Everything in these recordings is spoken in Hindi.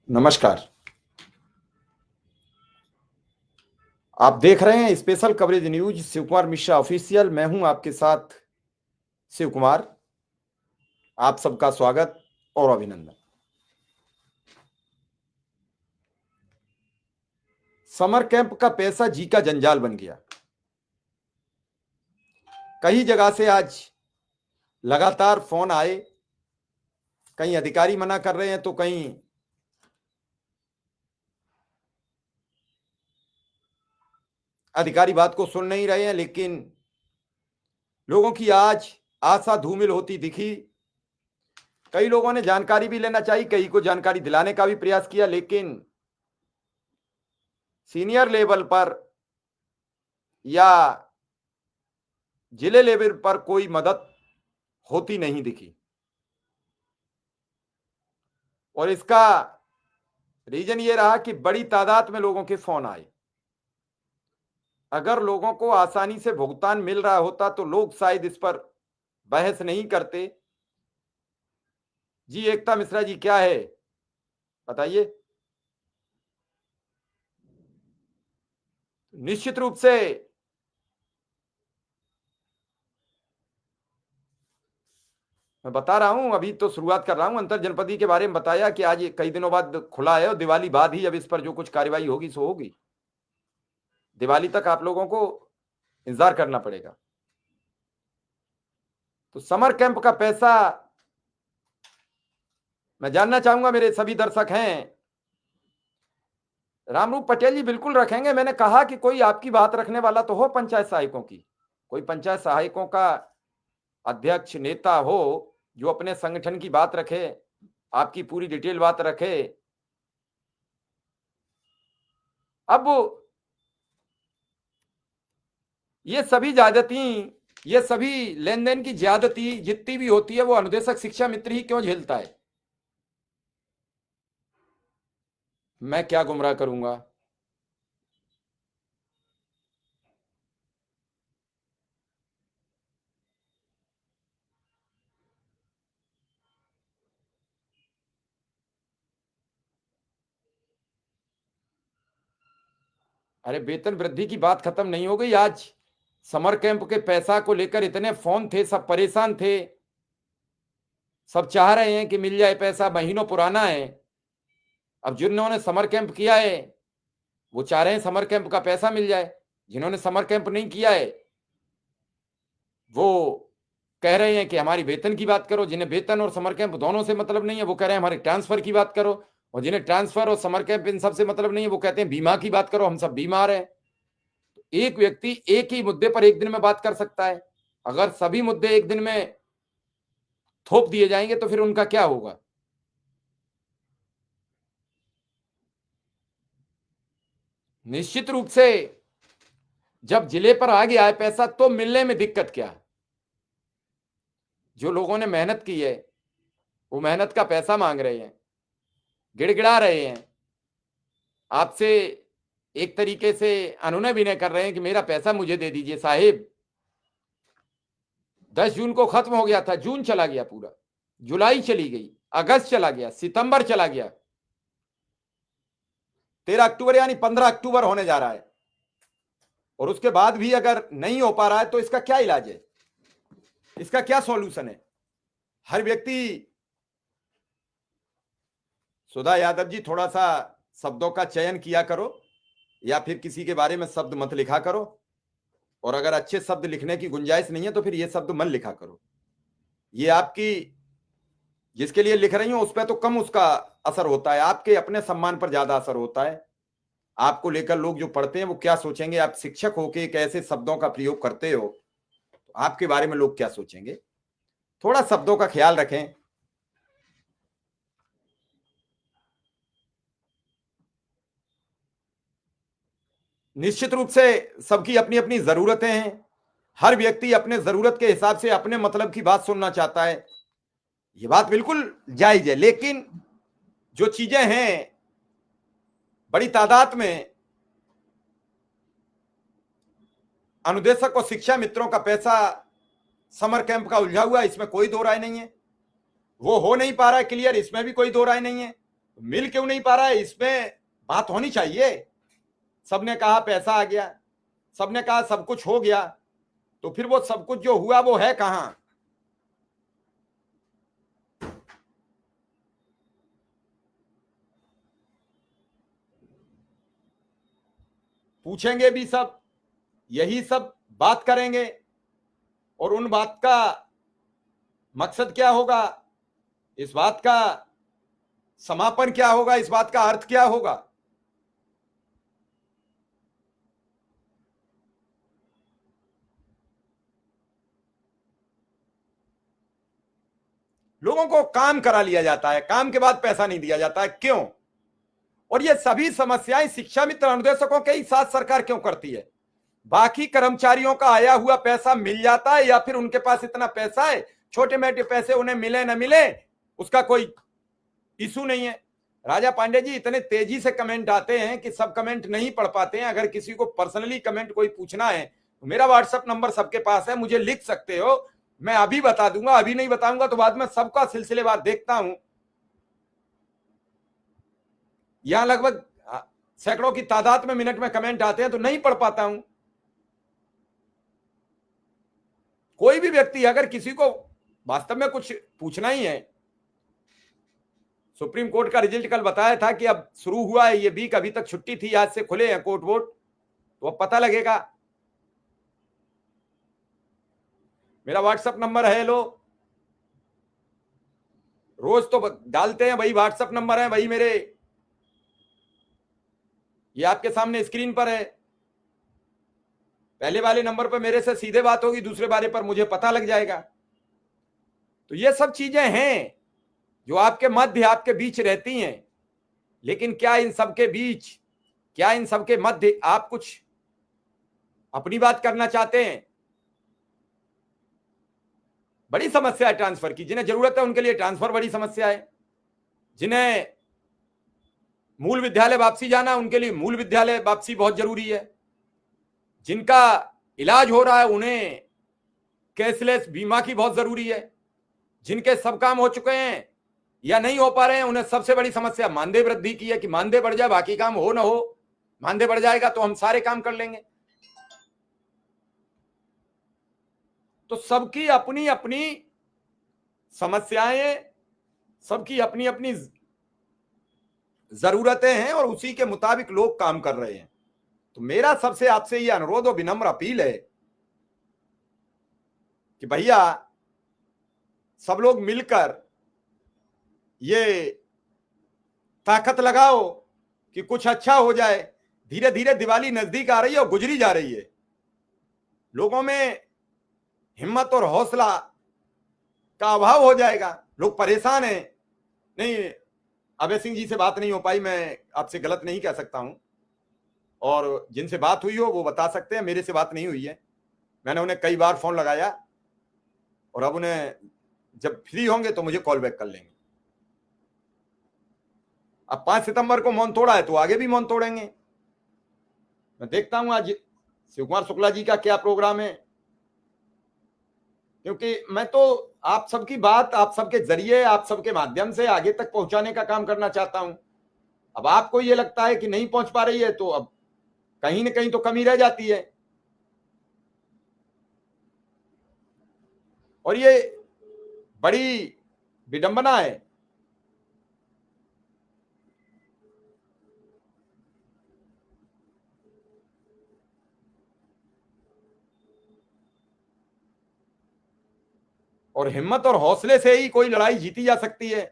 नमस्कार। आप देख रहे हैं special coverage news Shiv Kumar Mishra official. मैं हूं आपके साथ शिव कुमार। आप सबका स्वागत और अभिनंदन। समर कैंप का पैसा जी का जंजाल बन गया। कई जगह से आज लगातार फोन आए। कहीं अधिकारी मना कर रहे हैं तो कहीं अधिकारी बात को सुन नहीं रहे हैं, लेकिन लोगों की आज आशा धूमिल होती दिखी। कई लोगों ने जानकारी भी लेना चाहिए, कई को जानकारी दिलाने का भी प्रयास किया, लेकिन सीनियर लेवल पर या जिले लेवल पर कोई मदद होती नहीं दिखी। और इसका रीजन ये रहा कि बड़ी तादाद में लोगों के फोन आए। अगर लोगों को आसानी से भुगतान मिल रहा होता तो लोग शायद इस पर बहस नहीं करते। जी एकता मिश्रा जी, क्या है बताइए। निश्चित रूप से मैं बता रहा हूं, अभी तो शुरुआत कर रहा हूं। अंतर जनपदी के बारे में बताया कि आज कई दिनों बाद खुला है और दिवाली बाद ही अब इस पर जो कुछ कार्रवाई होगी सो होगी। दिवाली तक आप लोगों को इंतजार करना पड़ेगा। तो समर कैंप का पैसा मैं जानना चाहूंगा, मेरे सभी दर्शक हैं। रामरूप पटेल जी बिल्कुल रखेंगे। मैंने कहा कि कोई आपकी बात रखने वाला तो हो पंचायत सहायकों की, कोई पंचायत सहायकों का अध्यक्ष नेता हो जो अपने संगठन की बात रखे, आपकी पूरी डिटेल बात रखे। अब ये सभी ज्यादती, ये सभी लेन देन की ज्यादती जितनी भी होती है वो अनुदेशक शिक्षा मित्र ही क्यों झेलता है? मैं क्या गुमराह करूंगा? अरे वेतन वृद्धि की बात खत्म नहीं हो गई। आज समर कैंप के पैसा को लेकर इतने फोन थे, सब परेशान थे, सब चाह रहे हैं कि मिल जाए पैसा, महीनों पुराना है। अब जिन्होंने समर कैंप किया है वो चाह रहे हैं समर कैंप का पैसा मिल जाए। जिन्होंने समर कैंप नहीं किया है वो कह रहे हैं कि हमारी वेतन की बात करो। जिन्हें वेतन और समर कैंप दोनों से मतलब नहीं है वो कह रहे हैं हमारे ट्रांसफर की बात करो। और जिन्हें ट्रांसफर और समर कैंप इन सब से मतलब नहीं है वो कहते हैं बीमा की बात करो, हम सब बीमार हैं। एक व्यक्ति एक ही मुद्दे पर एक दिन में बात कर सकता है। अगर सभी मुद्दे एक दिन में थोप दिए जाएंगे तो फिर उनका क्या होगा? निश्चित रूप से जब जिले पर आ गया है पैसा तो मिलने में दिक्कत क्या है? जो लोगों ने मेहनत की है वो मेहनत का पैसा मांग रहे हैं, गिड़गिड़ा रहे हैं आपसे, एक तरीके से अनुनय विनय कर रहे हैं कि मेरा पैसा मुझे दे दीजिए साहिब। 10 जून को खत्म हो गया था, जून चला गया पूरा, जुलाई चली गई, अगस्त चला गया, सितंबर चला गया, 13 अक्टूबर यानी 15 अक्टूबर होने जा रहा है। और उसके बाद भी अगर नहीं हो पा रहा है तो इसका क्या इलाज है? इसका क्या सॉल्यूशन है? हर व्यक्ति, सुधा यादव जी थोड़ा सा शब्दों का चयन किया करो या फिर किसी के बारे में शब्द मत लिखा करो। और अगर अच्छे शब्द लिखने की गुंजाइश नहीं है तो फिर ये शब्द मत लिखा करो। ये आपकी जिसके लिए लिख रही हो उस पर तो कम उसका असर होता है, आपके अपने सम्मान पर ज्यादा असर होता है। आपको लेकर लोग जो पढ़ते हैं वो क्या सोचेंगे? आप शिक्षक होके एक ऐसे शब्दों का प्रयोग करते हो तो आपके बारे में लोग क्या सोचेंगे? थोड़ा शब्दों का ख्याल रखें। निश्चित रूप से सबकी अपनी अपनी जरूरतें हैं। हर व्यक्ति अपने जरूरत के हिसाब से अपने मतलब की बात सुनना चाहता है। ये बात बिल्कुल जायज है, लेकिन जो चीजें हैं बड़ी तादाद में अनुदेशक और शिक्षा मित्रों का पैसा समर कैंप का उलझा हुआ है, इसमें कोई दो राय नहीं है। वो हो नहीं पा रहा है क्लियर, इसमें भी कोई दो राय नहीं है। मिल क्यों नहीं पा रहा है, इसमें बात होनी चाहिए। सबने कहा पैसा आ गया, सबने कहा सब कुछ हो गया, तो फिर वो सब कुछ जो हुआ वो है कहां? पूछेंगे भी सब, यही सब बात करेंगे, और उन बात का मकसद क्या होगा, इस बात का समापन क्या होगा, इस बात का अर्थ क्या होगा? लोगों को काम करा लिया जाता है, काम के बाद पैसा नहीं दिया जाता है, क्यों? और ये सभी समस्याएं शिक्षा मित्र अनुदेशकों के ही साथ सरकार क्यों करती है? बाकी कर्मचारियों का आया हुआ पैसा मिल जाता है, या फिर उनके पास इतना पैसा है, छोटे मोटे पैसे उन्हें मिले न मिले उसका कोई इशू नहीं है। राजा पांडे जी, इतने तेजी से कमेंट आते हैं कि सब कमेंट नहीं पढ़ पाते हैं। अगर किसी को पर्सनली कमेंट कोई पूछना है तो मेरा व्हाट्सएप नंबर सबके पास है, मुझे लिख सकते हो, मैं अभी बता दूंगा। अभी नहीं बताऊंगा तो बाद में सबका सिलसिलेवार देखता हूं। यहां लगभग सैकड़ों की तादाद में मिनट में कमेंट आते हैं, तो नहीं पढ़ पाता हूं। कोई भी व्यक्ति अगर किसी को वास्तव में कुछ पूछना ही है, सुप्रीम कोर्ट का रिजल्ट कल बताया था कि अब शुरू हुआ है ये वीक, अभी तक छुट्टी थी, आज से खुले हैं कोर्ट वोट, तो अब पता लगेगा। मेरा व्हाट्सएप नंबर है, लो रोज तो डालते हैं, वही व्हाट्सएप नंबर है, वही मेरे, ये आपके सामने स्क्रीन पर है। पहले वाले नंबर पर मेरे से सीधे बात होगी, दूसरे वाले पर मुझे पता लग जाएगा। तो ये सब चीजें हैं जो आपके मध्य, आपके बीच रहती हैं, लेकिन क्या इन सबके बीच, क्या इन सबके मध्य आप कुछ अपनी बात करना चाहते हैं? बड़ी समस्या है ट्रांसफर की। जिन्हें जरूरत है उनके लिए ट्रांसफर बड़ी समस्या है, जिन्हें मूल विद्यालय वापसी जाना उनके लिए मूल विद्यालय वापसी बहुत जरूरी है, जिनका इलाज हो रहा है उन्हें कैशलेस बीमा की बहुत जरूरी है, जिनके सब काम हो चुके हैं या नहीं हो पा रहे हैं उन्हें सबसे बड़ी समस्या मानदेय वृद्धि की है कि मानदेय बढ़ जाए, बाकी काम हो ना हो, मानदेय बढ़ जाएगा तो हम सारे काम कर लेंगे। तो सबकी अपनी अपनी समस्याएं, सबकी अपनी अपनी जरूरतें हैं, और उसी के मुताबिक लोग काम कर रहे हैं। तो मेरा सबसे आपसे यह अनुरोध और विनम्र अपील है कि भैया सब लोग मिलकर ये ताकत लगाओ कि कुछ अच्छा हो जाए। धीरे धीरे दिवाली नजदीक आ रही है और गुजरी जा रही है, लोगों में हिम्मत और हौसला का अभाव हो जाएगा, लोग परेशान हैं। नहीं, अभय सिंह जी से बात नहीं हो पाई, मैं आपसे गलत नहीं कह सकता हूं, और जिनसे बात हुई हो वो बता सकते हैं, मेरे से बात नहीं हुई है। मैंने उन्हें कई बार फोन लगाया, और अब उन्हें जब फ्री होंगे तो मुझे कॉल बैक कर लेंगे। अब 5 सितंबर को मौन तोड़ा है तो आगे भी मौन तोड़ेंगे। मैं देखता हूं आज शिव कुमार शुक्ला जी का क्या प्रोग्राम है, क्योंकि मैं तो आप सबकी बात आप सबके जरिए, आप सबके माध्यम से आगे तक पहुंचाने का काम करना चाहता हूं। अब आपको ये लगता है कि नहीं पहुंच पा रही है, तो अब कहीं ना कहीं तो कमी रह जाती है। और ये बड़ी विडंबना है। और हिम्मत और हौसले से ही कोई लड़ाई जीती जा सकती है,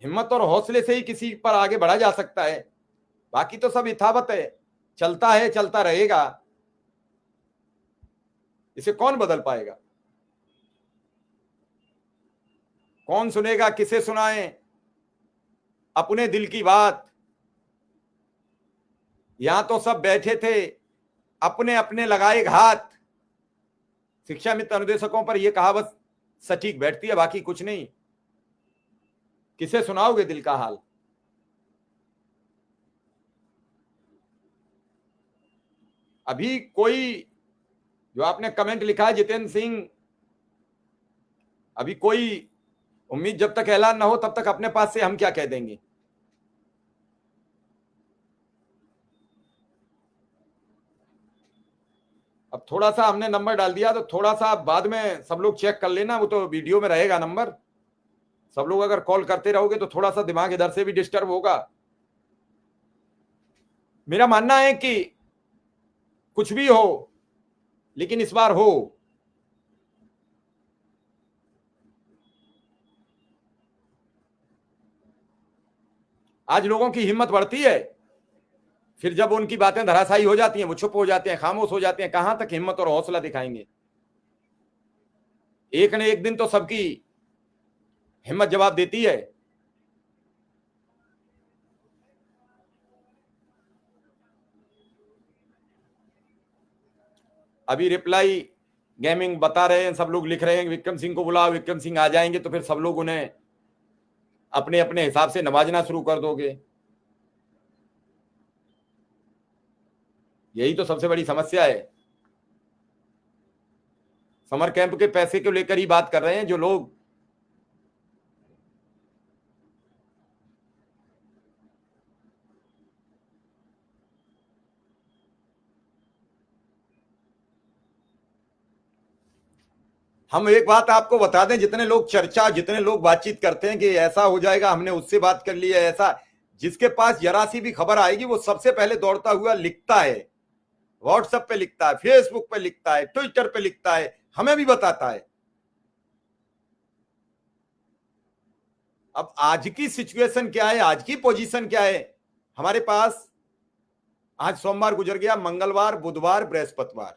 हिम्मत और हौसले से ही किसी पर आगे बढ़ा जा सकता है। बाकी तो सब यथावत है, चलता रहेगा, इसे कौन बदल पाएगा? कौन सुनेगा, किसे सुनाएं अपने दिल की बात? यहां तो सब बैठे थे अपने अपने लगाए घात। शिक्षा मित्र अनुदेशकों पर यह कहावत सटीक बैठती है, बाकी कुछ नहीं। किसे सुनाओगे दिल का हाल? अभी कोई, जो आपने कमेंट लिखा है जितेंद्र सिंह, अभी कोई उम्मीद जब तक ऐलान ना हो तब तक अपने पास से हम क्या कह देंगे। अब थोड़ा सा हमने नंबर डाल दिया तो थोड़ा सा बाद में सब लोग चेक कर लेना, वो तो वीडियो में रहेगा नंबर। सब लोग अगर कॉल करते रहोगे तो थोड़ा सा दिमाग इधर से भी डिस्टर्ब होगा। मेरा मानना है कि कुछ भी हो लेकिन इस बार हो। आज लोगों की हिम्मत बढ़ती है, फिर जब उनकी बातें धराशायी हो जाती हैं, वो चुप हो जाते हैं, खामोश हो जाते हैं। कहां तक हिम्मत और हौसला दिखाएंगे। एक न एक दिन तो सबकी हिम्मत जवाब देती है। अभी रिप्लाई गेमिंग बता रहे हैं, सब लोग लिख रहे हैं विक्रम सिंह को बुलाओ, विक्रम सिंह आ जाएंगे तो फिर सब लोग उन्हें अपने अपने हिसाब से नवाजना शुरू कर दोगे। यही तो सबसे बड़ी समस्या है। समर कैंप के पैसे को लेकर ही बात कर रहे हैं जो लोग। हम एक बात आपको बता दें, जितने लोग चर्चा, जितने लोग बातचीत करते हैं कि ऐसा हो जाएगा, हमने उससे बात कर ली है, ऐसा, जिसके पास जरा सी भी खबर आएगी वो सबसे पहले दौड़ता हुआ लिखता है, व्हाट्सएप पे लिखता है, फेसबुक पे लिखता है, ट्विटर पे लिखता है, हमें भी बताता है। अब आज की सिचुएशन क्या है, आज की पोजीशन क्या है हमारे पास? आज सोमवार गुजर गया, मंगलवार, बुधवार, बृहस्पतिवार,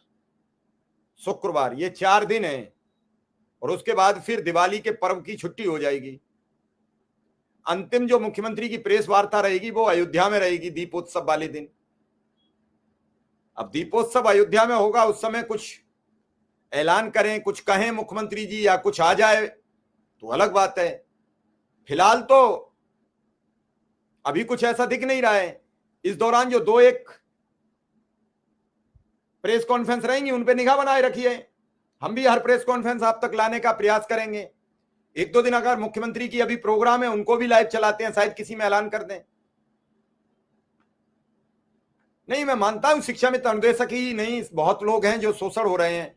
शुक्रवार, ये 4 दिन है और उसके बाद फिर दिवाली के पर्व की छुट्टी हो जाएगी। अंतिम जो मुख्यमंत्री की प्रेस वार्ता रहेगी वो अयोध्या में रहेगी, दीपोत्सव वाले दिन। अब दीपोत्सव अयोध्या में होगा, उस समय कुछ ऐलान करें, कुछ कहें मुख्यमंत्री जी या कुछ आ जाए तो अलग बात है। फिलहाल तो अभी कुछ ऐसा दिख नहीं रहा है। इस दौरान जो 2-1 प्रेस कॉन्फ्रेंस रहेंगी उन पे निगाह बनाए रखिए। हम भी हर प्रेस कॉन्फ्रेंस आप तक लाने का प्रयास करेंगे। 1-2 दिन अगर मुख्यमंत्री की अभी प्रोग्राम है उनको भी लाइव चलाते हैं, शायद किसी में ऐलान कर दें। नहीं, मैं मानता हूं शिक्षा में अनुदेशक ही नहीं, बहुत लोग हैं जो शोषण हो रहे हैं,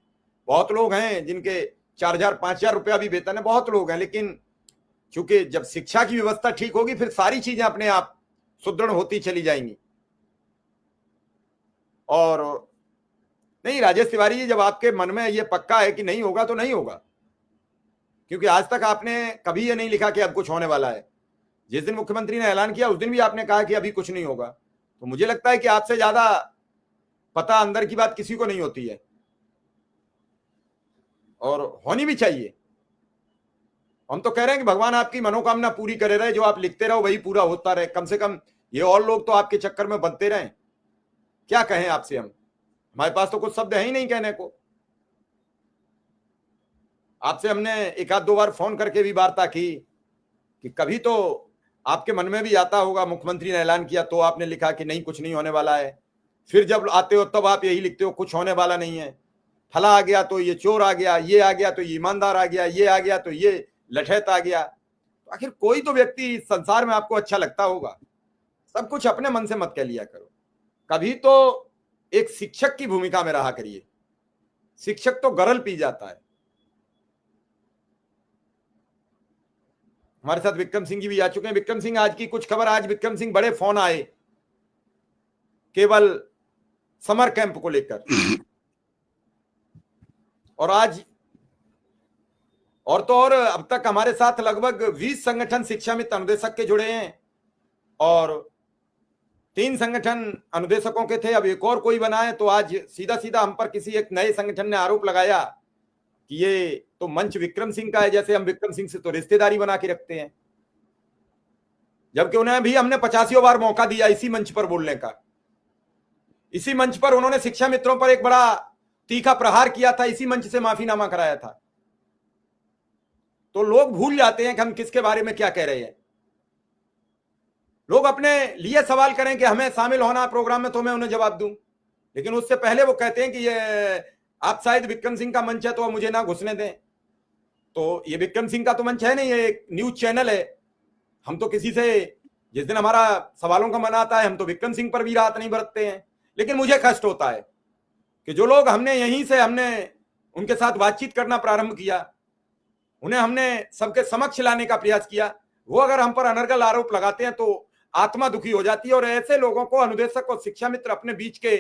बहुत लोग हैं जिनके 4,000 5,000 रुपया भी वेतन है, बहुत लोग हैं। लेकिन चूंकि जब शिक्षा की व्यवस्था ठीक होगी फिर सारी चीजें अपने आप सुदृढ़ होती चली जाएंगी। और नहीं राजेश तिवारी जी, जब आपके मन में ये पक्का है कि नहीं होगा तो नहीं होगा, क्योंकि आज तक आपने कभी ये नहीं लिखा कि अब कुछ होने वाला है। जिस दिन मुख्यमंत्री ने ऐलान किया उस दिन भी आपने कहा कि अभी कुछ नहीं होगा। तो मुझे लगता है कि आपसे ज्यादा पता अंदर की बात किसी को नहीं होती है और होनी भी चाहिए। हम तो कह रहे हैं कि भगवान आपकी मनोकामना पूरी करे रहे, जो आप लिखते रहो वही पूरा होता रहे। कम से कम ये और लोग तो आपके चक्कर में बनते रहें। क्या कहें आपसे, हम, हमारे पास तो कुछ शब्द है ही नहीं कहने को। आपसे हमने 1-2 बार फोन करके भी वार्ता की कि कभी तो आपके मन में भी आता होगा, मुख्यमंत्री ने ऐलान किया तो आपने लिखा कि नहीं कुछ नहीं होने वाला है। फिर जब आते हो तब आप यही लिखते हो कुछ होने वाला नहीं है। फला आ गया तो ये चोर आ गया, ये आ गया तो ये ईमानदार आ गया, ये आ गया तो ये लठैत आ गया। तो आखिर कोई तो व्यक्ति इस संसार में आपको अच्छा लगता होगा। सब कुछ अपने मन से मत कह लिया करो। कभी तो एक शिक्षक की भूमिका में रहा करिए। शिक्षक तो गरल पी जाता है। हमारे साथ विक्रम सिंह जी भी आ चुके हैं। विक्रम सिंह, आज की कुछ खबर। आज विक्रम सिंह बड़े फोन आए केवल समर कैंप को लेकर, और आज और तो और अब तक हमारे साथ लगभग 20 संगठन शिक्षा मित्र अनुदेशक के जुड़े हैं और 3 संगठन अनुदेशकों के थे, अब एक और कोई बना है। तो आज सीधा सीधा हम पर किसी एक नए संगठन ने आरोप लगाया कि ये तो मंच विक्रम सिंह का है, जैसे हम विक्रम सिंह से तो रिश्तेदारी बना के रखते हैं, जबकि उन्हें भी हमने 85 बार मौका दिया इसी मंच पर बोलने का। इसी मंच पर उन्होंने शिक्षा मित्रों पर एक बड़ा तीखा प्रहार किया था, इसी मंच से माफीनामा कराया था। तो लोग भूल जाते हैं कि हम किसके बारे में क्या कह रहे हैं। लोग अपने लिए सवाल करें कि हमें शामिल होना प्रोग्राम में तो मैं उन्हें जवाब दूं, लेकिन उससे पहले वो कहते हैं कि ये आप शायद विक्रम सिंह का मंच है तो मुझे ना घुसने दें। तो ये विक्रम सिंह का तो मंच है नहीं, ये एक न्यूज चैनल है। हम तो किसी से, जिस दिन हमारा सवालों का मन आता है, हम तो विक्रम सिंह पर भी राहत नहीं बरतते हैं। लेकिन मुझे कष्ट होता है कि जो लोग हमने यहीं से हमने उनके साथ बातचीत करना प्रारंभ किया, उन्हें हमने सबके समक्ष लाने का प्रयास किया, वो अगर हम पर अनर्गल आरोप लगाते हैं तो आत्मा दुखी हो जाती है। और ऐसे लोगों को अनुदेशक और शिक्षा मित्र अपने बीच के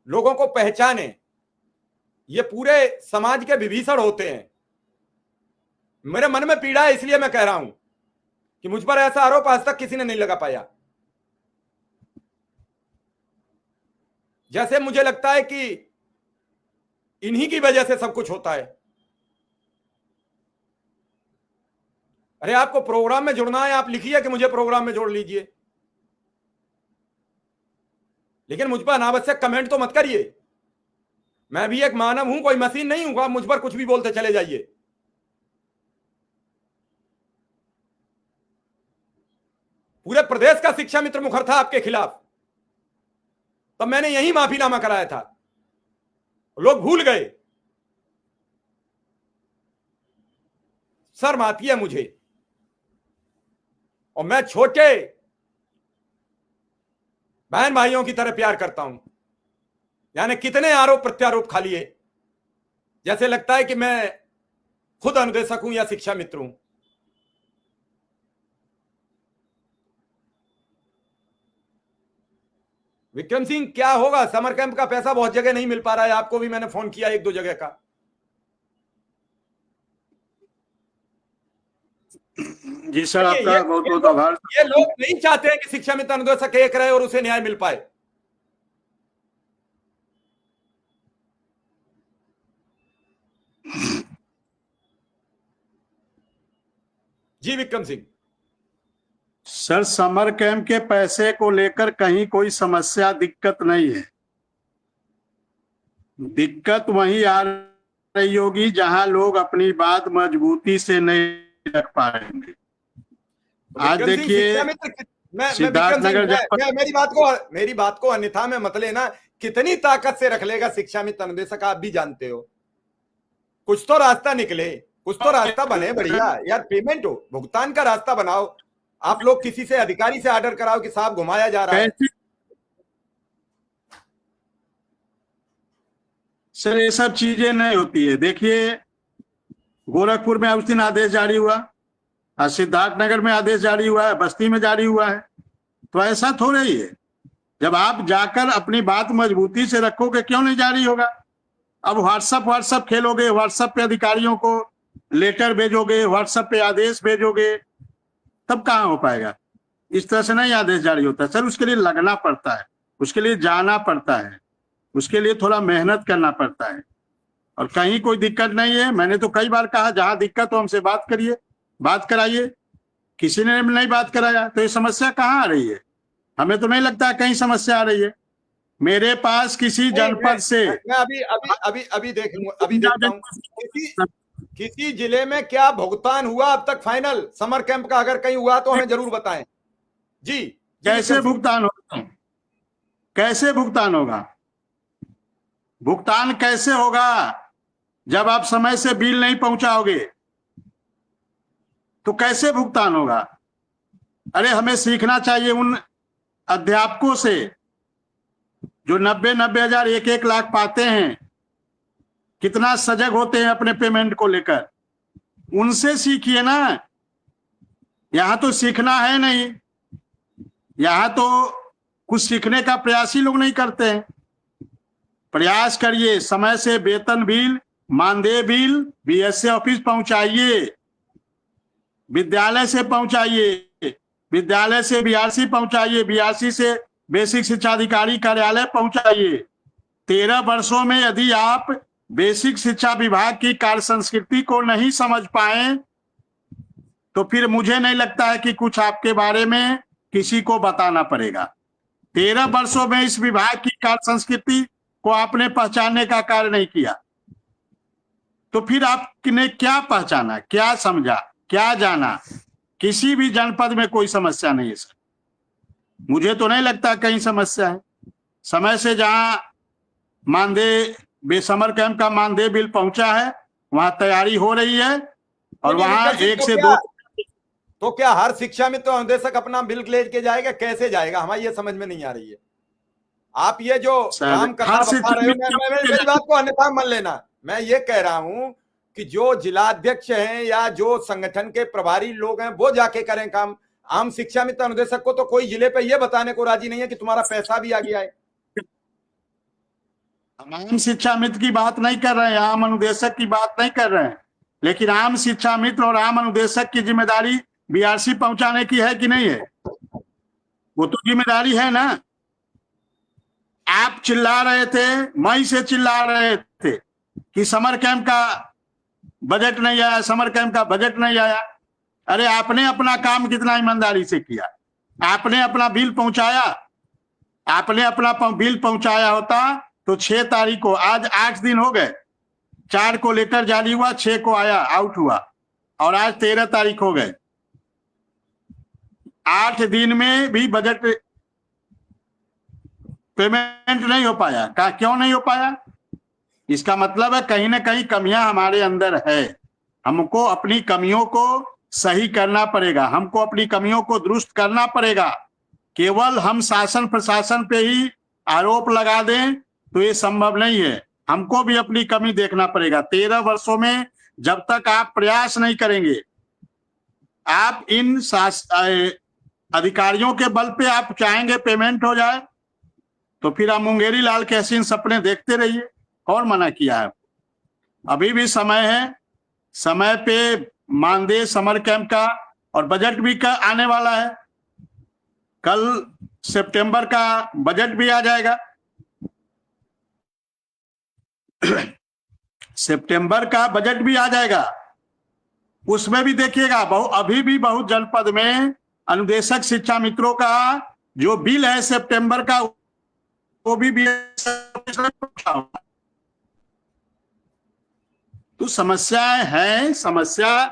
लोगों को पहचाने, ये पूरे समाज के विभीषण होते हैं। मेरे मन में पीड़ा है, इसलिए मैं कह रहा हूं कि मुझ पर ऐसा आरोप आज तक किसी ने नहीं लगा पाया। जैसे मुझे लगता है कि इन्हीं की वजह से सब कुछ होता है। अरे आपको प्रोग्राम में जुड़ना है, आप लिखिए कि मुझे प्रोग्राम में जोड़ लीजिए, लेकिन मुझ पर अनावश्यक कमेंट तो मत करिए। मैं भी एक मानव हूं, कोई मशीन नहीं हूं, आप मुझ पर कुछ भी बोलते चले जाइए। पूरे प्रदेश का शिक्षा मित्र मुखर था आपके खिलाफ, तब मैंने यही माफीनामा कराया था, लोग भूल गए। शर्म आती है मुझे, और मैं छोटे बहन भाइयों की तरह प्यार करता हूं। यानी कितने आरोप प्रत्यारोप खा लिए, जैसे लगता है कि मैं खुद अनुदेशक हूं या शिक्षा मित्र हूं। विक्रम सिंह, क्या होगा? समर कैंप का पैसा बहुत जगह नहीं मिल पा रहा है, आपको भी मैंने फोन किया 1-2 जगह का। जी सर, आपका बहुत बहुत आभार। ये लोग नहीं चाहते हैं कि शिक्षा मित्र अनुदेशक एक रहे और उसे न्याय मिल पाए। Ji Vikram Singh sir, summer camp के पैसे को लेकर कहीं कोई समस्या दिक्कत नहीं है। दिक्कत वहीं आ रही होगी जहां लोग अपनी बात मजबूती से नहीं रख पाएंगे। आज देखिए, सिद्धार्थनगर, मेरी बात को अन्यथा में मत लेना। कितनी ताकत से रख लेगा शिक्षा मित्र अनुदेशक, आप भी जानते हो। कुछ तो रास्ता निकले, कुछ तो रास्ता बने बढ़िया यार। पेमेंट हो, भुगतान का रास्ता बनाओ। आप लोग किसी से, अधिकारी से ऑर्डर कराओ कि साहब घुमाया जा रहा है। सर, ये सब चीजें नहीं होती है। देखिए, गोरखपुर में उस दिन आदेश जारी हुआ, सिद्धार्थनगर में आदेश जारी हुआ है, बस्ती में जारी हुआ है। तो ऐसा थोड़ा ही है। जब आप जाकर अपनी बात मजबूती से रखोगे, क्यों नहीं जारी होगा? अब व्हाट्सएप खेलोगे, व्हाट्सएप पे अधिकारियों को लेटर भेजोगे, व्हाट्सएप पे आदेश भेजोगे, तब कहाँ हो पाएगा? इस तरह से नहीं आदेश जारी होता सर। उसके लिए लगना पड़ता है, उसके लिए जाना पड़ता है, उसके लिए थोड़ा मेहनत करना पड़ता है। और कहीं कोई दिक्कत नहीं है। मैंने तो कई बार कहा, जहां दिक्कत हो हमसे बात करिए, बात कराइए। किसी ने नहीं बात कराया, तो ये समस्या कहाँ आ रही है? हमें तो नहीं लगता कहीं समस्या आ रही है। मेरे पास किसी जनपद से, मैं अभी देखता हूँ किसी जिले में क्या भुगतान हुआ अब तक फाइनल समर कैंप का। अगर कहीं हुआ तो हमें जरूर बताएं। जी कैसे भुगतान होगा? कैसे भुगतान होगा? भुगतान कैसे होगा जब आप समय से बिल नहीं पहुंचाओगे? तो कैसे भुगतान होगा? अरे, हमें सीखना चाहिए उन अध्यापकों से जो 90-90 हजार 1-1 लाख पाते हैं, कितना सजग होते हैं अपने पेमेंट को लेकर। उनसे सीखिए ना। यहां तो सीखना है नहीं, यहां तो कुछ सीखने का प्रयास ही लोग नहीं करते हैं। प्रयास करिए, समय से वेतन बिल, मानदेय बिल बीएसए ऑफिस पहुंचाइए, विद्यालय से पहुंचाइए, विद्यालय से बीआरसी पहुंचाइए, बीआरसी से बेसिक शिक्षा अधिकारी कार्यालय पहुंचाइए। 13 वर्षों में यदि आप बेसिक शिक्षा विभाग की कार्य संस्कृति को नहीं समझ पाए, तो फिर मुझे नहीं लगता है कि कुछ आपके बारे में किसी को बताना पड़ेगा। 13 वर्षों में इस विभाग की कार्य संस्कृति को आपने पहचानने का कार्य नहीं किया, तो फिर आपने क्या पहचाना, क्या समझा, क्या जाना? किसी भी जनपद में कोई समस्या नहीं है सर। मुझे तो नहीं लगता कहीं समस्या है। समय से जहां मानदेय, समर कैंप का मानदेय बिल पहुंचा है, वहां तैयारी हो रही है और नहीं, वहां विक्रम सिंह, एक से दो। तो क्या हर शिक्षा में तो अनुदेशक अपना बिल लेके जाएगा? कैसे जाएगा? हमारी ये समझ में नहीं आ रही है। आप ये जो सर राम हर कथा बता शिक्षा रहे हो, मित्र मेरी बात को अन्यथा मन लेना। मैं ये कह रहा हूं कि जो जिलाध्यक्ष हैं या जो संगठन के प्रभारी लोग हैं वो जाके करें काम। आम शिक्षा मित्र अनुदेशक को तो कोई जिले पे ये बताने को राजी नहीं है कि तुम्हारा पैसा भी आ गया है। हम आम शिक्षा मित्र की बात नहीं कर रहे हैं, आम अनुदेशक की बात नहीं कर रहे हैं, लेकिन आम शिक्षा मित्र और आम अनुदेशक की जिम्मेदारी बीआरसी पहुंचाने की है कि नहीं है? वो तो जिम्मेदारी है ना। आप चिल्ला रहे थे, मई से चिल्ला रहे थे कि समर कैंप का बजट नहीं आया, समर कैंप का बजट नहीं आया। अरे आपने अपना काम कितना ईमानदारी से किया? आपने अपना बिल पहुंचाया, आपने अपना बिल पहुंचाया होता तो 6 तारीख को, आज 8 दिन हो गए, 4 को लेटर जारी हुआ, 6 को आया, आउट हुआ, और आज 13 तारीख हो गए। 8 दिन में भी बजट पेमेंट नहीं हो पाया। क्यों नहीं हो पाया? इसका मतलब है कहीं ना कहीं कमियां हमारे अंदर है। हमको अपनी कमियों को सही करना पड़ेगा, हमको अपनी कमियों को दुरुस्त करना पड़ेगा। केवल हम शासन प्रशासन पे ही आरोप लगा दें तो ये संभव नहीं है। हमको भी अपनी कमी देखना पड़ेगा। 13 वर्षों में जब तक आप प्रयास नहीं करेंगे, आप इन अधिकारियों के बल पे आप चाहेंगे पेमेंट हो जाए, तो फिर आप मुंगेरी लाल के हसीन सपने देखते रहिए। कौन मना किया है? अभी भी समय है, समय पे मानदेय समर कैंप का और बजट भी का आने वाला है। कल सितंबर का बजट भी आ जाएगा। सितंबर का बजट भी आ जाएगा, उसमें भी देखिएगा अभी भी बहुत जनपद में अनुदेशक शिक्षा मित्रों का जो बिल है सितंबर का, वो भी तो समस्याएं हैं। समस्या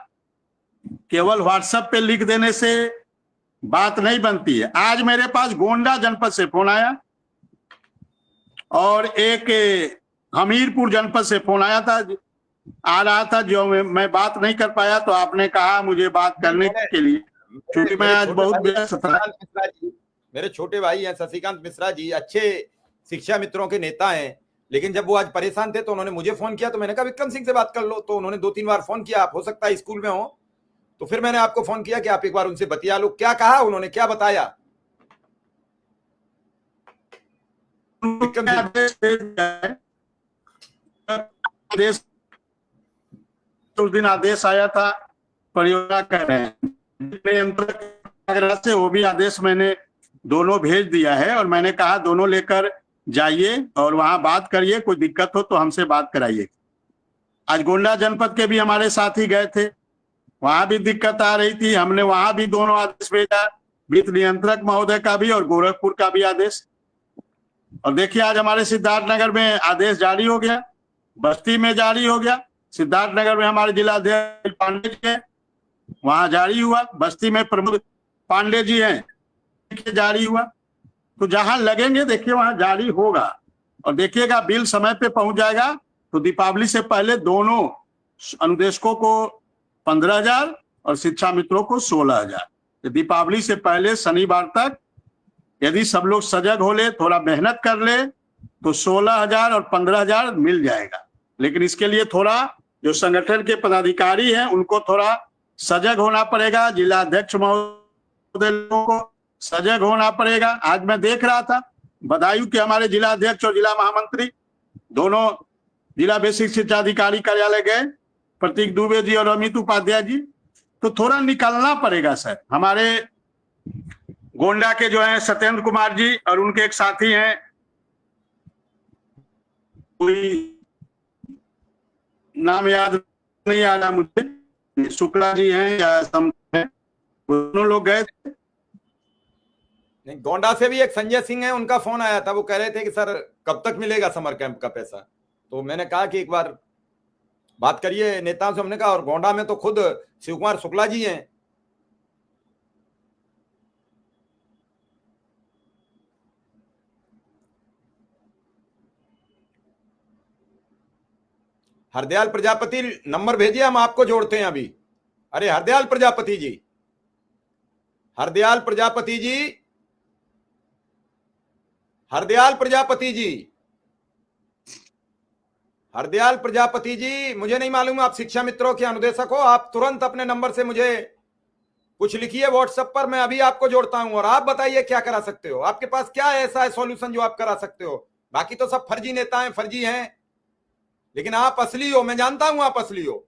केवल व्हाट्सएप पे लिख देने से बात नहीं बनती है। आज मेरे पास गोंडा जनपद से फोन आया और एक हमीरपुर जनपद से फोन आया था, आ रहा था, जो मैं बात नहीं कर पाया, तो आपने कहा मुझे बात करने के लिए, क्योंकि मैं मेरे आज छोटे बहुत भाई व्यस्त था। शशिकांत मिश्रा जी, मेरे छोटे भाई हैं शशिकांत मिश्रा जी, अच्छे शिक्षा मित्रों के नेता हैं। लेकिन जब वो आज परेशान थे तो उन्होंने मुझे फोन किया, तो मैंने कहा विक्रम सिंह से बात कर लो। तो उन्होंने 2-3 बार फोन किया, आप हो सकता है स्कूल में हो, तो फिर मैंने आपको फोन किया कि आप एक बार उनसे बतिया लो। क्या कहा उन्होंने, क्या बताया विक्रम सिंह? आदेश उस दिन आदेश आया था, परियोजना कर रहे हैं से, वो भी आदेश मैंने दोनों भेज दिया है और मैंने कहा दोनों लेकर जाइए और वहां बात करिए, कोई दिक्कत हो तो हमसे बात कराइए। आज गोंडा जनपद के भी हमारे साथी गए थे, वहां भी दिक्कत आ रही थी, हमने वहां भी दोनों आदेश भेजा, वित्त नियंत्रक महोदय का भी और गोरखपुर का भी आदेश। और देखिए आज हमारे सिद्धार्थनगर में आदेश जारी हो गया, बस्ती में जारी हो गया, सिद्धार्थनगर में हमारे जिलाध्यक्ष पांडे जी हैं, वहां जारी हुआ, बस्ती में प्रमोद पांडे जी हैं, जारी हुआ। तो जहां लगेंगे देखिए वहां जारी होगा, और देखिएगा बिल समय पे पहुंच जाएगा। तो दीपावली से पहले दोनों अनुदेशकों को 15,000 और शिक्षा मित्रों को 16,000, दीपावली से पहले शनिवार तक यदि सब लोग सजग हो ले, थोड़ा मेहनत कर ले, तो 16,000 और 15,000 मिल जाएगा। लेकिन इसके लिए थोड़ा जो संगठन के पदाधिकारी हैं उनको थोड़ा सजग होना पड़ेगा, जिला अध्यक्ष महोदय को सजग होना पड़ेगा। आज मैं देख रहा था बदायूं के हमारे जिला अध्यक्ष और जिला महामंत्री दोनों जिला बेसिक शिक्षा अधिकारी कार्यालय गए, प्रतीक दुबे जी और अमित उपाध्याय जी। तो थोड़ा निकलना पड़ेगा सर। हमारे गोंडा के जो है सत्येंद्र कुमार जी और उनके एक साथी हैं, कोई नाम याद नहीं आ रहा मुझे, शुक्ला जी हैं या दोनों लोग गए थे। नहीं, गोंडा से भी एक संजय सिंह है, उनका फोन आया था, वो कह रहे थे कि सर कब तक मिलेगा समर कैंप का पैसा। तो मैंने कहा कि एक बार बात करिए नेताओं से। हमने कहा, और गोंडा में तो खुद शिव कुमार शुक्ला जी हैं। हरदयाल प्रजापति नंबर भेजिए, हम आपको जोड़ते हैं अभी। अरे हरदयाल प्रजापति जी, हरदयाल प्रजापति जी, हरदयाल प्रजापति जी, हरदयाल प्रजापति जी, मुझे नहीं मालूम आप शिक्षा मित्रों के अनुदेशक हो, आप तुरंत अपने नंबर से मुझे कुछ लिखिए व्हाट्सएप पर, मैं अभी आपको जोड़ता हूं। और आप बताइए क्या करा सकते हो, आपके पास क्या ऐसा है सॉल्यूशन जो आप करा सकते हो। बाकी तो सब फर्जी नेता हैं, फर्जी हैं, लेकिन आप असली हो, मैं जानता हूं आप असली हो।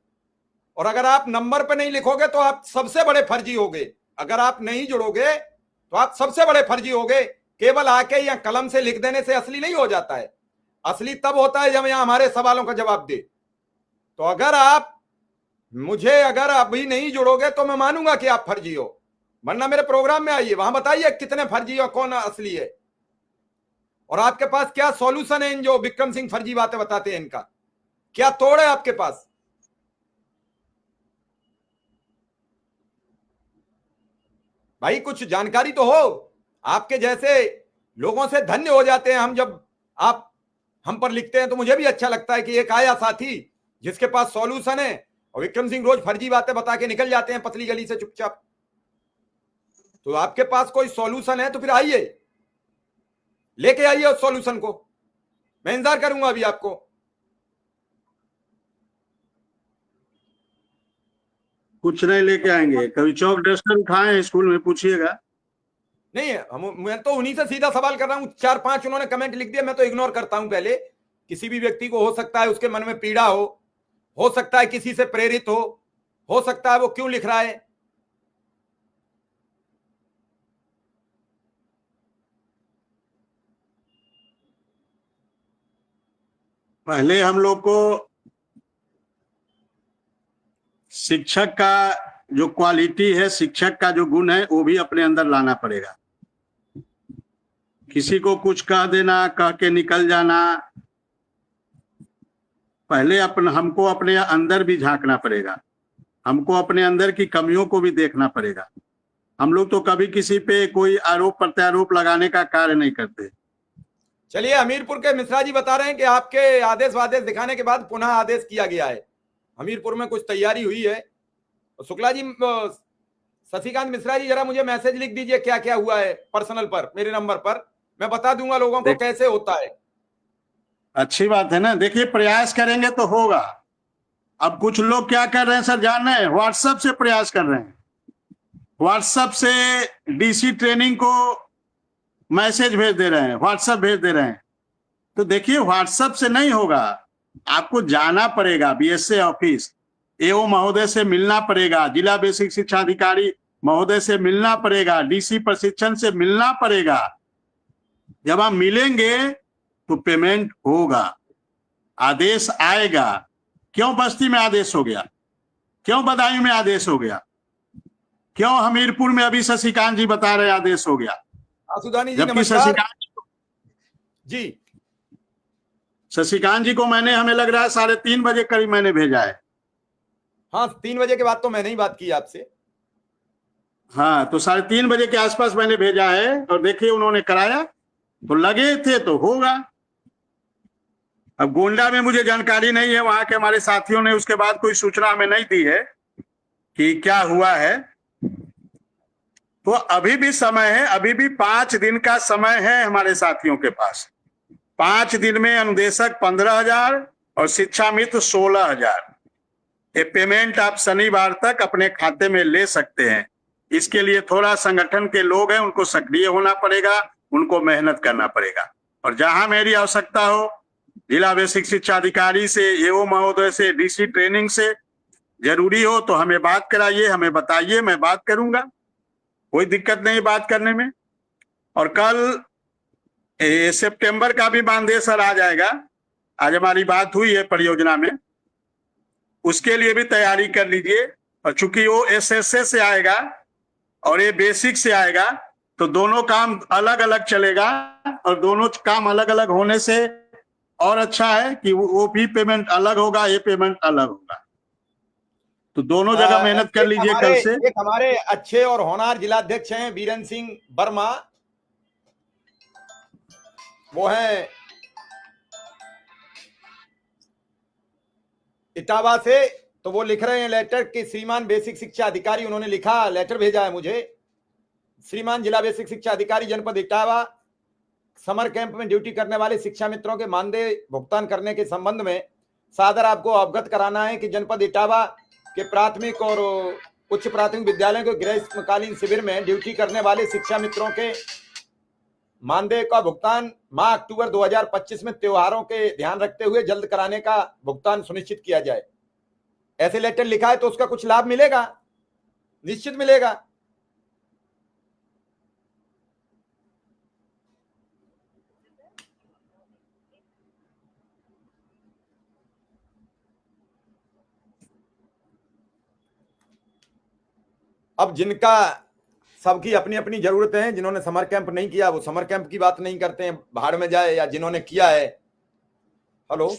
और अगर आप नंबर पे नहीं लिखोगे तो आप सबसे बड़े फर्जी होगे। अगर आप नहीं जुड़ोगे तो आप सबसे बड़े फर्जी होगे। केवल आके या कलम से लिख देने से असली नहीं हो जाता है। असली तब होता है जब यहां हमारे सवालों का जवाब दे। तो अगर आप मुझे अगर अभी नहीं जुड़ोगे तो मैं मानूंगा कि आप फर्जी हो, वरना मेरे प्रोग्राम में आइए, वहां बताइए कितने फर्जी और कौन असली है, और आपके पास क्या सॉल्यूशन है इन जो विक्रम सिंह फर्जी बातें बताते हैं, इनका क्या तोड़ है आपके पास। भाई कुछ जानकारी तो हो। आपके जैसे लोगों से धन्य हो जाते हैं हम, जब आप हम पर लिखते हैं तो मुझे भी अच्छा लगता है कि एक आया साथी जिसके पास सॉल्यूशन है। और विक्रम सिंह रोज फर्जी बातें बता के निकल जाते हैं पतली गली से चुपचाप। तो आपके पास कोई सॉल्यूशन है तो फिर आइए, लेके आइए उस सॉल्यूशन को, मैं इंतजार करूंगा अभी आपको। कुछ नहीं लेके आएंगे, कभी चौक डस्टर उठाए स्कूल में, पूछिएगा। नहीं मैं तो उन्हीं से सीधा सवाल कर रहा हूं। 4-5 उन्होंने कमेंट लिख दिया, मैं तो इग्नोर करता हूं पहले। किसी भी व्यक्ति को हो सकता है उसके मन में पीड़ा हो सकता है किसी से प्रेरित हो सकता है वो क्यों लिख रहा है। पहले हम लोग को शिक्षक का जो क्वालिटी है, शिक्षक का जो गुण है, वो भी अपने अंदर लाना पड़ेगा। किसी को कुछ कह देना, कह के निकल जाना, पहले हमको अपने अंदर भी झांकना पड़ेगा। हमको अपने अंदर की कमियों को भी देखना पड़ेगा। हम लोग तो कभी किसी पे कोई आरोप प्रत्यारोप लगाने का कार्य नहीं करते। चलिए, हमीरपुर के मिश्रा जी बता रहे हैं कि आपके आदेश वादेश दिखाने के बाद पुनः आदेश किया गया है। हमीरपुर में कुछ तैयारी हुई है। शुक्ला जी, शशिकांत मिश्रा जी, जरा मुझे मैसेज लिख दीजिए क्या क्या हुआ है पर्सनल पर, मेरे नंबर पर, मैं बता दूंगा लोगों को कैसे होता है। अच्छी बात है ना, देखिए प्रयास करेंगे तो होगा। अब कुछ लोग क्या कर रहे हैं सर, जान रहे हैं, व्हाट्सएप से प्रयास कर रहे हैं। व्हाट्सएप से डीसी ट्रेनिंग को मैसेज भेज दे रहे हैं, व्हाट्सएप भेज दे रहे हैं। तो देखिए व्हाट्सएप से नहीं होगा, आपको जाना पड़ेगा बीएसए ऑफिस, एओ महोदय से मिलना पड़ेगा, जिला बेसिक शिक्षा अधिकारी महोदय से मिलना पड़ेगा, डीसी प्रशिक्षण से मिलना पड़ेगा। जब आप मिलेंगे तो पेमेंट होगा, आदेश आएगा। क्यों बस्ती में आदेश हो गया, क्यों बदायूं में आदेश हो गया, क्यों हमीरपुर में अभी शशिकांत जी बता रहे आदेश हो गया। आसुदानी जी जबकि नमस्कार जी। शशिकांत जी को मैंने, हमें लग रहा है 3:30 बजे करीब मैंने भेजा है। हाँ, 3 बजे के बाद तो मैंने ही बात की आपसे। हाँ, तो 3:30 बजे के आसपास मैंने भेजा है, और देखिए उन्होंने कराया, तो लगे थे तो होगा। अब गोंडा में मुझे जानकारी नहीं है, वहां के हमारे साथियों ने उसके बाद कोई सूचना हमें नहीं दी है कि क्या हुआ है। तो अभी भी समय है, अभी भी 5 दिन का समय है हमारे साथियों के पास। 5 दिन में अनुदेशक 15,000 और शिक्षा मित्र 16,000। ये पेमेंट आप शनिवार तक अपने खाते में ले सकते हैं। इसके लिए थोड़ा संगठन के लोग हैं, उनको सक्रिय होना पड़ेगा, उनको मेहनत करना पड़ेगा। और जहां मेरी आवश्यकता हो, जिला बेसिक शिक्षा अधिकारी से, एओ महोदय से, डीसी ट्रेनिंग से जरूरी हो तो हमें बात कराइए, हमें बताइए, मैं बात करूंगा, कोई दिक्कत नहीं बात करने में। और कल सितंबर का भी मानदेय सर आ जाएगा, आज हमारी बात हुई है परियोजना में, उसके लिए भी तैयारी कर लीजिए। और चूंकि वो एसएसए से आएगा और ये बेसिक से आएगा, तो दोनों काम अलग अलग चलेगा, और दोनों काम अलग अलग होने से और अच्छा है कि वो भी पेमेंट अलग होगा, ये पेमेंट अलग होगा। तो दोनों जगह मेहनत कर लीजिए कल से। एक हमारे अच्छे और होनहार जिलाध्यक्ष हैं बीरेंद्र सिंह वर्मा, वो हैं इटावा से, तो वो लिख रहे हैं लेटर कि श्रीमान बेसिक शिक्षा अधिकारी, उन्होंने लिखा, लेटर भेजा है मुझे। श्रीमान जिला बेसिक शिक्षा अधिकारी जनपद इटावा, समर कैंप में ड्यूटी करने वाले शिक्षा मित्रों के मानदेय भुगतान करने के संबंध में सादर आपको अवगत कराना है कि जनपद इटावा के प्राथमिक और उच्च प्राथमिक विद्यालयों के ग्रीष्मकालीन शिविर में ड्यूटी करने वाले शिक्षा मित्रों के मानदेय का भुगतान माह अक्टूबर 2025 में त्योहारों के ध्यान रखते हुए जल्द कराने का भुगतान सुनिश्चित किया जाए। ऐसे लेटर लिखा है तो उसका कुछ लाभ मिलेगा, निश्चित मिलेगा। अब जिनका सबकी अपनी अपनी जरूरतें हैं, जिन्होंने समर कैंप नहीं किया वो समर कैंप की बात नहीं करते हैं, भाड़ में जाए, या जिन्होंने किया है। हेलो,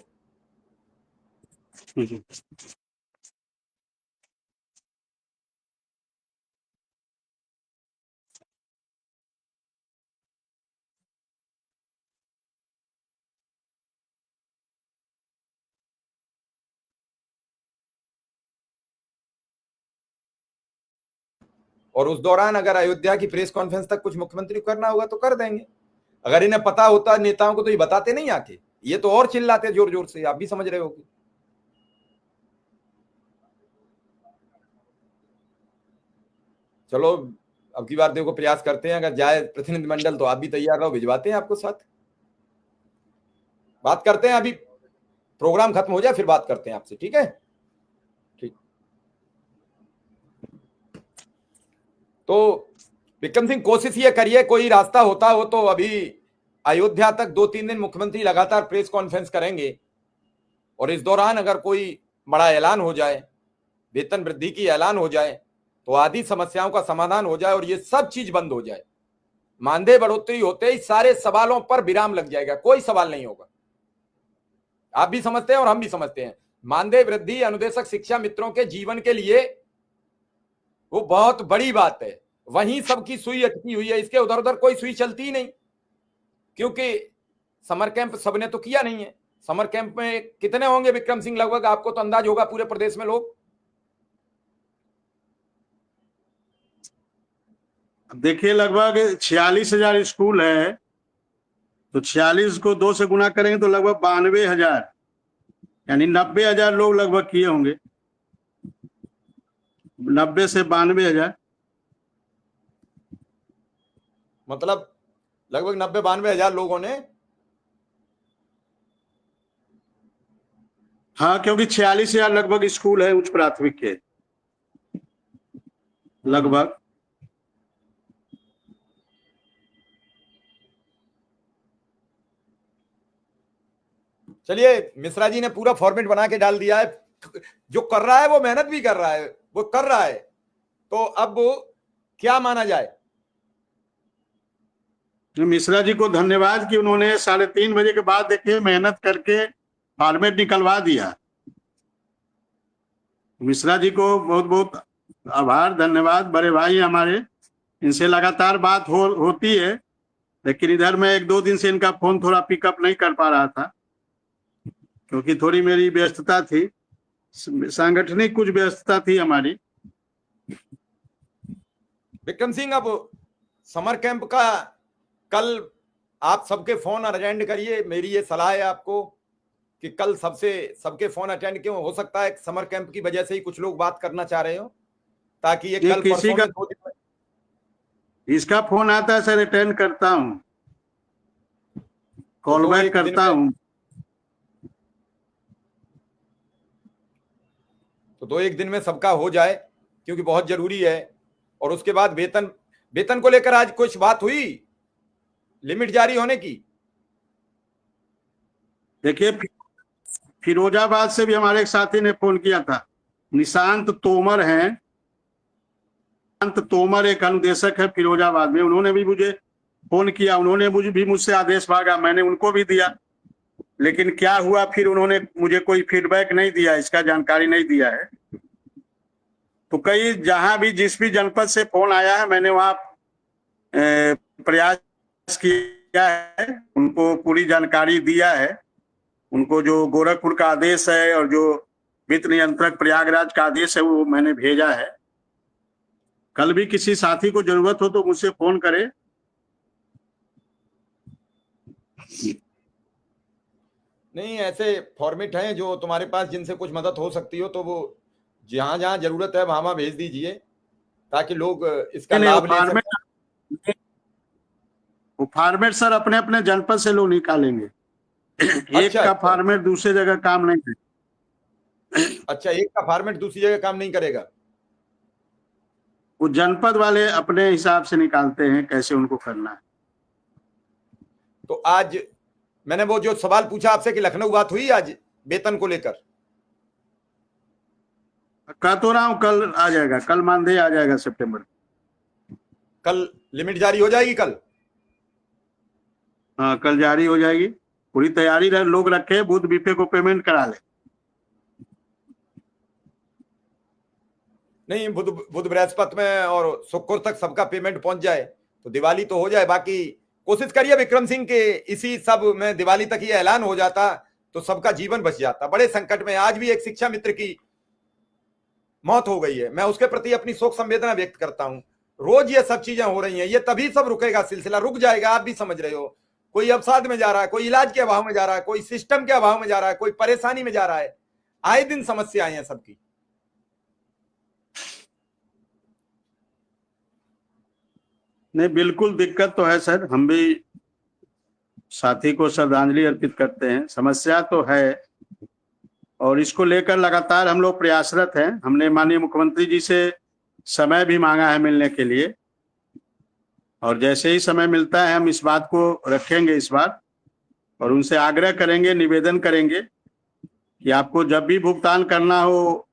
और उस दौरान अगर अयोध्या की प्रेस कॉन्फ्रेंस तक कुछ मुख्यमंत्री को करना होगा तो कर देंगे। अगर इन्हें पता होता नेताओं को तो ये बताते नहीं आके, ये तो और चिल्लाते जोर जोर से, आप भी समझ रहे हो। चलो अब की बार देखो प्रयास करते हैं, अगर जाए प्रतिनिधिमंडल तो आप भी तैयार रहो, भिजवाते हैं आपको साथ। बात करते हैं, अभी प्रोग्राम खत्म हो जाए फिर बात करते हैं आपसे, ठीक है? ठीक। तो विक्रम सिंह कोशिश ये करिए, कोई रास्ता होता हो तो अभी अयोध्या तक 2-3 दिन मुख्यमंत्री लगातार प्रेस कॉन्फ्रेंस करेंगे, और इस दौरान अगर कोई बड़ा ऐलान हो जाए, वेतन वृद्धि की ऐलान हो जाए, तो आदि समस्याओं का समाधान हो जाए और ये सब चीज बंद हो जाए। मानदेय बढ़ोतरी होते ही सारे सवालों पर विराम लग जाएगा, कोई सवाल नहीं होगा। आप भी समझते हैं और हम भी समझते हैं, मानदेय वृद्धि अनुदेशक शिक्षा मित्रों के जीवन के लिए वो बहुत बड़ी बात है। वहीं सबकी सुई अटकी हुई है, इसके उधर उधर कोई सुई चलती ही नहीं, क्योंकि समर कैंप सबने तो किया नहीं है। समर कैंप में कितने होंगे विक्रम सिंह? लगभग आपको तो अंदाज होगा पूरे प्रदेश में लोग। देखिए लगभग 46,000 स्कूल है, तो 46 को 2 से गुना करेंगे तो लगभग 92,000, यानी 90,000 लोग लगभग किए होंगे। 90 से 92,000, मतलब लगभग 90-92 हजार लोगों ने। हाँ, क्योंकि 46,000 लगभग स्कूल है उच्च प्राथमिक के लगभग। चलिए, मिश्रा जी ने पूरा फॉर्मेट बना के डाल दिया है, जो कर रहा है वो मेहनत भी कर रहा है, वो कर रहा है, तो अब क्या माना जाए? मिश्रा जी को धन्यवाद कि उन्होंने 3:30 बजे के बाद देखिए मेहनत करके फॉर्मेट निकलवा दिया। मिश्रा जी को बहुत बहुत आभार, धन्यवाद। बड़े भाई हमारे, इनसे लगातार बात होती है, लेकिन इधर मैं 1-2 दिन से इनका फोन थोड़ा पिकअप नहीं कर पा रहा था, क्योंकि थोड़ी मेरी व्यस्तता थी, सांगठनिक कुछ व्यस्तता थी हमारी। विक्रम सिंह, अब समर कैंप का कल आप सबके फोन अटेंड करिए, मेरी ये सलाह है आपको कि कल सबके फोन अटेंड क्यों, हो सकता है समर कैंप की वजह से ही कुछ लोग बात करना चाह रहे हो, ताकि ये कल किसी परसों का में 2 दिन में। इसका फोन आता है सर, अटेंड करता हूँ, तो कॉल बैक करता हूँ। तो 2-1 दिन में सबका हो जाए, क्योंकि बहुत जरूरी है। और उसके बाद वेतन को लेकर आज कुछ बात हुई, लिमिट जारी होने की? देखिए फिरोजाबाद से भी हमारे एक साथी ने फोन किया था, निशांत तोमर हैं, निशांत तोमर एक अनुदेशक है फिरोजाबाद में, उन्होंने भी मुझे फोन किया, उन्होंने मुझसे आदेश मांगा, मैंने उनको भी दिया, लेकिन क्या हुआ फिर उन्होंने मुझे कोई फीडबैक नहीं दिया, इसका जानकारी नहीं दिया है। तो कई जहां भी जिस भी जनपद से फोन आया है मैंने वहां प्रयास किया है, उनको पूरी जानकारी दिया है, उनको जो गोरखपुर का आदेश है और जो वित्त नियंत्रक प्रयागराज का आदेश है, वो मैंने भेजा है। कल भी किसी साथी को जरूरत हो तो मुझसे फोन करे। नहीं, ऐसे फॉर्मेट हैं जो तुम्हारे पास जिनसे कुछ मदद हो सकती हो तो वो जहां जहां जरूरत है वहां वहां भेज दीजिए, ताकि लोग इसका नहीं, वो लाभ ले सकें। फॉर्मेट सर अपने अपने जनपद से लोग निकालेंगे। एक अच्छा का अच्छा फॉर्मेट दूसरी जगह काम नहीं है। अच्छा, एक का फॉर्मेट दूसरी जगह काम नहीं करेगा। वो जनपद वाले अपने हिसाब से निकालते हैं कैसे उनको करना है। तो आज मैंने वो जो सवाल पूछा आपसे कि लखनऊ बात हुई आज वेतन को लेकर, कह तो रहा हूँ कल आ जाएगा, कल मानदेय आ जाएगा सितंबर। कल लिमिट जारी हो जाएगी कल। हाँ, कल जारी हो जाएगी। पूरी तैयारी लोग रखे, बुध बीपे को पेमेंट करा ले। नहीं, बुध बुध बृहस्पति में और शुक्र तक सबका पेमेंट पहुंच जाए तो दिवाली तो हो जाए। बाकी कोशिश करिए विक्रम सिंह के इसी सब में दिवाली तक ये ऐलान हो जाता तो सबका जीवन बच जाता। बड़े संकट में आज भी एक शिक्षा मित्र की मौत हो गई है, मैं उसके प्रति अपनी शोक संवेदना व्यक्त करता हूं। रोज ये सब चीजें हो रही हैं, ये तभी सब रुकेगा, सिलसिला रुक जाएगा। आप भी समझ रहे हो, कोई अवसाद में जा रहा है, कोई इलाज के अभाव में जा रहा है, कोई सिस्टम के अभाव में जा रहा है, कोई परेशानी में जा रहा है। आए दिन समस्याएं हैं सबकी। नहीं, बिल्कुल दिक्कत तो है सर। हम भी साथी को श्रद्धांजलि अर्पित करते हैं। समस्या तो है और इसको लेकर लगातार हम लोग प्रयासरत हैं। हमने माननीय मुख्यमंत्री जी से समय भी मांगा है मिलने के लिए, और जैसे ही समय मिलता है हम इस बात को रखेंगे इस बार, और उनसे आग्रह करेंगे, निवेदन करेंगे कि आपको जब भी भुगतान करना हो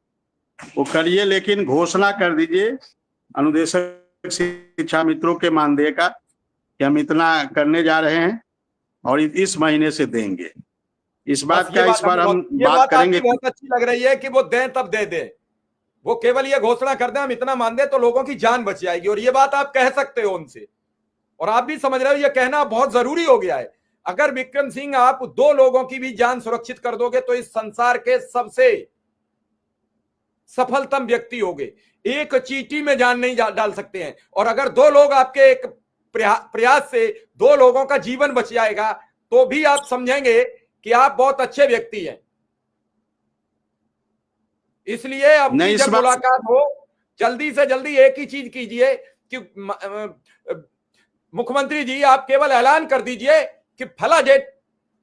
वो करिए, लेकिन घोषणा कर दीजिए अनुदेशक शिक्षा मित्रों के मानदेय का कि हम इतना करने जा रहे हैं और इस महीने से देंगे। इस बात का इस बार हम बात करेंगे। बहुत अच्छी लग रही है कि वो दें तब दे दें। वो केवल ये घोषणा कर दें हम इतना मान दें तो लोगों की जान बच जाएगी, और ये बात आप कह सकते हो उनसे। और आप भी समझ रहे हो ये कहना बहुत जरूरी हो गया है। अगर विक्रम सिंह आप 2 लोगों की भी जान सुरक्षित कर दोगे तो इस संसार के सबसे सफलतम व्यक्ति होगे। एक चींटी में जान नहीं डाल सकते हैं, और अगर 2 लोग आपके एक प्रयास से 2 लोगों का जीवन बच जाएगा तो भी आप समझेंगे कि आप बहुत अच्छे व्यक्ति हैं। इसलिए अब जब मुलाकात हो जल्दी से जल्दी एक ही चीज कीजिए कि मुख्यमंत्री जी आप केवल ऐलान कर दीजिए कि फला डेट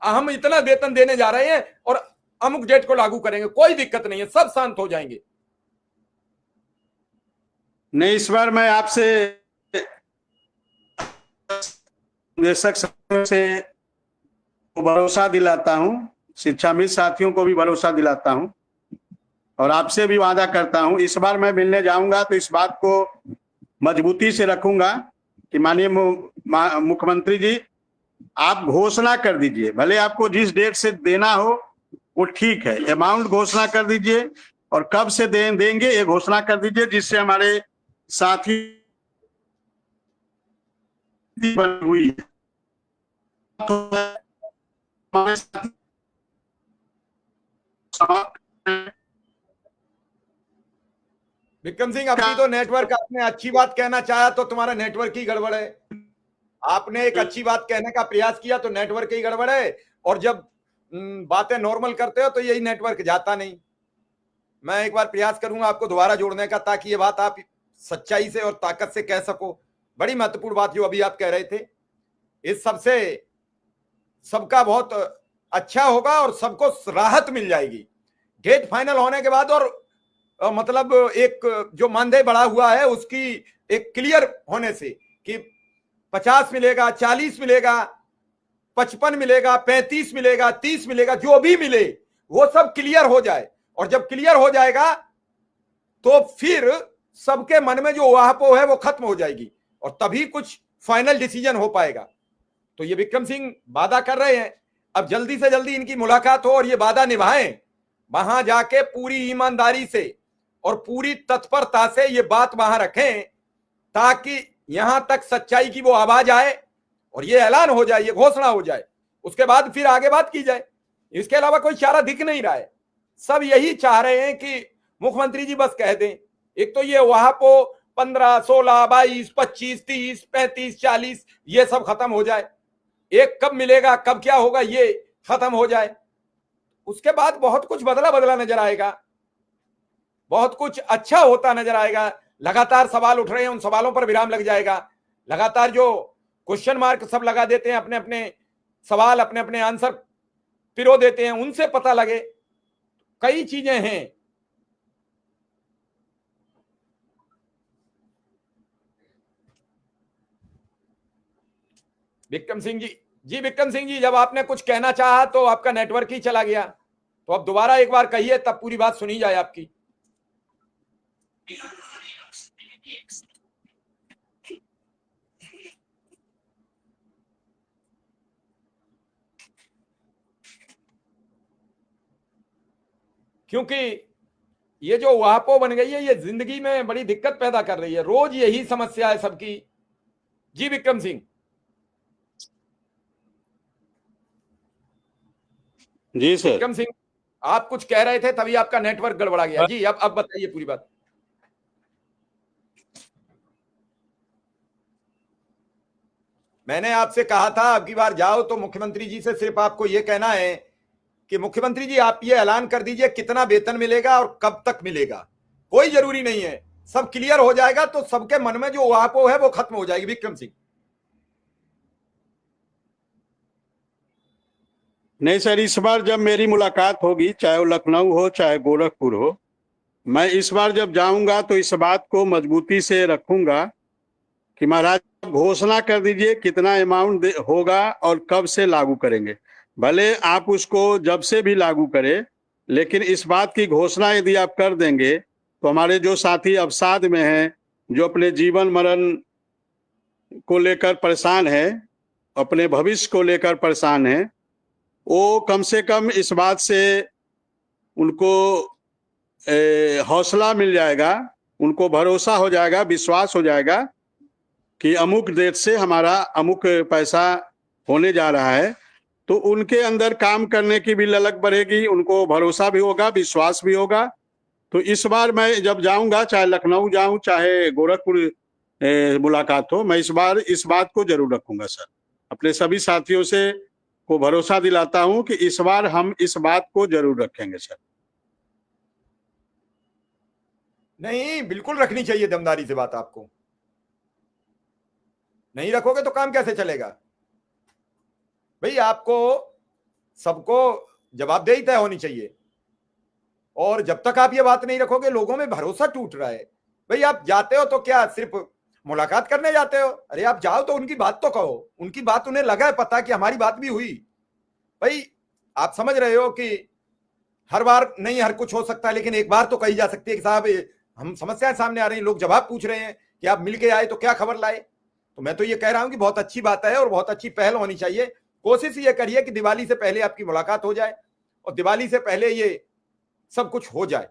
हम इतना वेतन देने जा रहे हैं और अमुक डेट को लागू करेंगे। कोई दिक्कत नहीं है, सब शांत हो जाएंगे। नहीं, इस बार मैं आपसे निदेशक से भरोसा दिलाता हूं, शिक्षा मित्र साथियों को भी भरोसा दिलाता हूं, और आपसे भी वादा करता हूं इस बार मैं मिलने जाऊंगा तो इस बात को मजबूती से रखूंगा कि माननीय मुख्यमंत्री जी आप घोषणा कर दीजिए, भले आपको जिस डेट से देना हो वो ठीक है, अमाउंट घोषणा कर दीजिए और कब से देंगे ये घोषणा कर दीजिए, जिससे हमारे साथी बनी हुई है। विक्रम सिंह अपनी तो नेटवर्क, आपने अच्छी बात कहना चाहा तो तुम्हारा नेटवर्क ही गड़बड़ है। आपने एक अच्छी बात कहने का प्रयास किया तो नेटवर्क ही गड़बड़ है, और जब बातें नॉर्मल करते हो तो यही नेटवर्क जाता नहीं। मैं एक बार प्रयास करूंगा आपको दोबारा जोड़ने का, ताकि ये बात आप सच्चाई से और ताकत से कह सको। बड़ी महत्वपूर्ण बात जो अभी आप कह रहे थे, इस सबसे सबका बहुत अच्छा होगा और सबको राहत मिल जाएगी डेट फाइनल होने के बाद। और मतलब एक जो मानदेय बढ़ा हुआ है उसकी एक क्लियर होने से कि 50 मिलेगा, 40 मिलेगा, 55 मिलेगा, 35 मिलेगा, 30 मिलेगा, जो भी मिले वो सब क्लियर हो जाए। और जब क्लियर हो जाएगा तो फिर सबके मन में जो उहापोह है वो खत्म हो जाएगी और तभी कुछ फाइनल डिसीजन हो पाएगा। तो ये विक्रम सिंह वादा कर रहे हैं, अब जल्दी से जल्दी इनकी मुलाकात हो और ये वादा निभाएं। वहां जाके पूरी ईमानदारी से और पूरी तत्परता से ये बात वहां रखें ताकि यहां तक सच्चाई की वो आवाज आए और ये ऐलान हो जाए, ये घोषणा हो जाए। उसके बाद फिर आगे बात की जाए। इसके अलावा कोई चारा दिख नहीं रहा है। सब यही चाह रहे हैं कि मुख्यमंत्री जी बस कह दें। एक तो ये वहां को 15, 16, 22, 25, 30, 35, 40 ये सब खत्म हो जाए। एक कब मिलेगा, कब क्या होगा, ये खत्म हो जाए। उसके बाद बहुत कुछ बदला बदला नजर आएगा, बहुत कुछ अच्छा होता नजर आएगा। लगातार सवाल उठ रहे हैं, उन सवालों पर विराम लग जाएगा। लगातार जो क्वेश्चन मार्क सब लगा देते हैं, अपने अपने सवाल, अपने अपने आंसर पिरो देते हैं, उनसे पता लगे। कई चीजें हैं। विक्रम सिंह जी, विक्रम सिंह जी, जब आपने कुछ कहना चाहा तो आपका नेटवर्क ही चला गया, तो अब दोबारा एक बार कहिए, तब पूरी बात सुनी जाए आपकी। क्योंकि ये जो वापो बन गई है, ये जिंदगी में बड़ी दिक्कत पैदा कर रही है। रोज यही समस्या है सबकी। जी विक्रम सिंह जी सर। विक्रम सिंह, आप कुछ कह रहे थे, तभी आपका नेटवर्क गड़बड़ा गया। जी अब बताइए पूरी बात। मैंने आपसे कहा था अब की बार जाओ तो मुख्यमंत्री जी से सिर्फ आपको यह कहना है कि मुख्यमंत्री जी आप ये ऐलान कर दीजिए कितना वेतन मिलेगा और कब तक मिलेगा। कोई जरूरी नहीं है, सब क्लियर हो जाएगा तो सबके मन में जो वापो है वो खत्म हो जाएगी। विक्रम सिंह नहीं सर, इस बार जब मेरी मुलाकात होगी, चाहे वो लखनऊ हो चाहे गोरखपुर हो, मैं इस बार जब जाऊंगा तो इस बात को मजबूती से रखूंगा कि महाराज घोषणा कर दीजिए कितना अमाउंट होगा और कब से लागू करेंगे। भले आप उसको जब से भी लागू करें, लेकिन इस बात की घोषणा यदि आप कर देंगे तो हमारे जो साथी अवसाद में हैं, जो अपने जीवन मरण को लेकर परेशान हैं, अपने भविष्य को लेकर परेशान हैं, वो कम से कम इस बात से उनको हौसला मिल जाएगा, उनको भरोसा हो जाएगा, विश्वास हो जाएगा कि अमुक डेट से हमारा अमुक पैसा होने जा रहा है। तो उनके अंदर काम करने की भी ललक बढ़ेगी, उनको भरोसा भी होगा, विश्वास भी होगा। तो इस बार मैं जब जाऊंगा, चाहे लखनऊ जाऊं चाहे गोरखपुर मुलाकात हो, मैं इस बार इस बात को जरूर रखूंगा सर। अपने सभी साथियों से को भरोसा दिलाता हूं कि इस बार हम इस बात को जरूर रखेंगे सर। नहीं, बिल्कुल रखनी चाहिए दमदारी से बात। आपको नहीं रखोगे तो काम कैसे चलेगा भाई? आपको सबको जवाबदेही तय होनी चाहिए। और जब तक आप ये बात नहीं रखोगे, लोगों में भरोसा टूट रहा है। भाई आप जाते हो तो क्या सिर्फ मुलाकात करने जाते हो? अरे आप जाओ तो उनकी बात तो कहो, उनकी बात उन्हें लगा है पता कि हमारी बात भी हुई। भाई आप समझ रहे हो कि हर बार नहीं हर कुछ हो सकता है, लेकिन एक बार तो कही जा सकती है कि साहब हम समस्याएं सामने आ रही हैं, लोग जवाब पूछ रहे हैं कि आप मिल के आए तो क्या खबर लाए। तो मैं तो ये कह रहा हूं कि बहुत अच्छी बात है और बहुत अच्छी पहल होनी चाहिए। कोशिश ये करिए कि दिवाली से पहले आपकी मुलाकात हो जाए और दिवाली से पहले ये सब कुछ हो जाए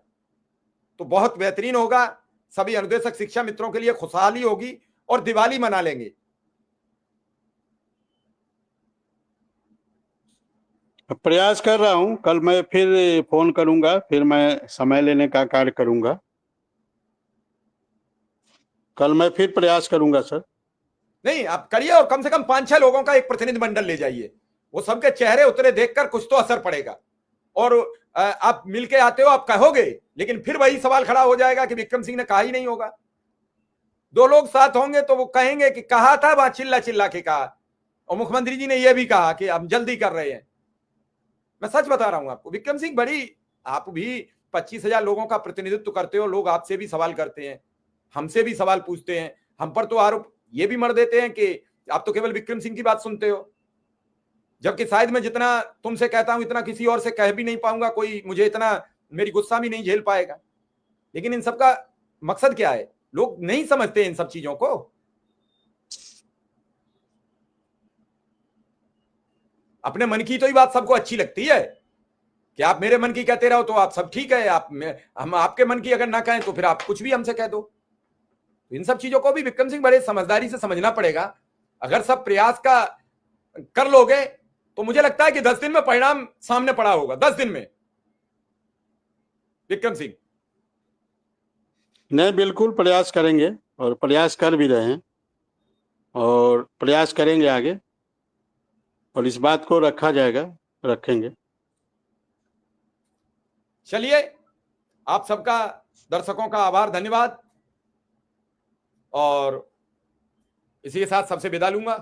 तो बहुत बेहतरीन होगा। सभी अनुदेशक शिक्षा मित्रों के लिए खुशहाली होगी और दिवाली मना लेंगे। प्रयास कर रहा हूं, कल मैं फिर फोन करूंगा, फिर मैं समय लेने का कार्य करूंगा। कल मैं फिर प्रयास करूंगा सर। नहीं आप करिए, और कम से कम 5-6 लोगों का एक प्रतिनिधि मंडल ले जाइए। वो सबके चेहरे उतरे देखकर कुछ तो असर पड़ेगा। और आप मिलके आते हो, आप कहोगे, लेकिन फिर वही सवाल खड़ा हो जाएगा कि विक्रम सिंह ने कहा ही नहीं होगा। 2 लोग साथ होंगे तो वो कहेंगे कि कहा था, वहां चिल्ला चिल्ला के कहा, और मुख्यमंत्री जी ने यह भी कहा कि हम जल्दी कर रहे हैं। मैं सच बता रहा हूं आपको विक्रम सिंह, बड़ी आप भी 25,000 लोगों का प्रतिनिधित्व करते हो। लोग आपसे भी सवाल करते हैं, हमसे भी सवाल पूछते हैं। हम पर तो आरोप ये भी मर देते हैं कि आप तो केवल विक्रम सिंह की बात सुनते हो, जबकि शायद मैं जितना तुमसे कहता हूं इतना किसी और से कह भी नहीं पाऊंगा। कोई मुझे इतना मेरी गुस्सा भी नहीं झेल पाएगा। लेकिन इन सबका मकसद क्या है? लोग नहीं समझते इन सब चीजों को। अपने मन की तो ही बात सबको अच्छी लगती है कि आप मेरे मन की कहते रहो तो आप सब ठीक है, हम आपके मन की अगर ना कहें तो फिर आप कुछ भी हमसे कह दो। इन सब चीजों को भी विक्रम सिंह बड़े समझदारी से समझना पड़ेगा। अगर सब प्रयास का कर लोगे तो मुझे लगता है कि 10 दिन में परिणाम सामने पड़ा होगा। 10 दिन में विक्रम सिंह। नहीं, बिल्कुल प्रयास करेंगे और प्रयास कर भी रहे हैं और प्रयास करेंगे आगे, और इस बात को रखा जाएगा, रखेंगे। चलिए, आप सबका, दर्शकों का आभार, धन्यवाद, और इसी के साथ सबसे विदा लूंगा।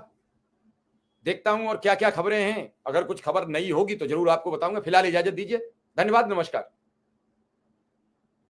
देखता हूं और क्या क्या खबरें हैं, अगर कुछ खबर नई होगी तो जरूर आपको बताऊंगा। फिलहाल इजाजत दीजिए, धन्यवाद, नमस्कार।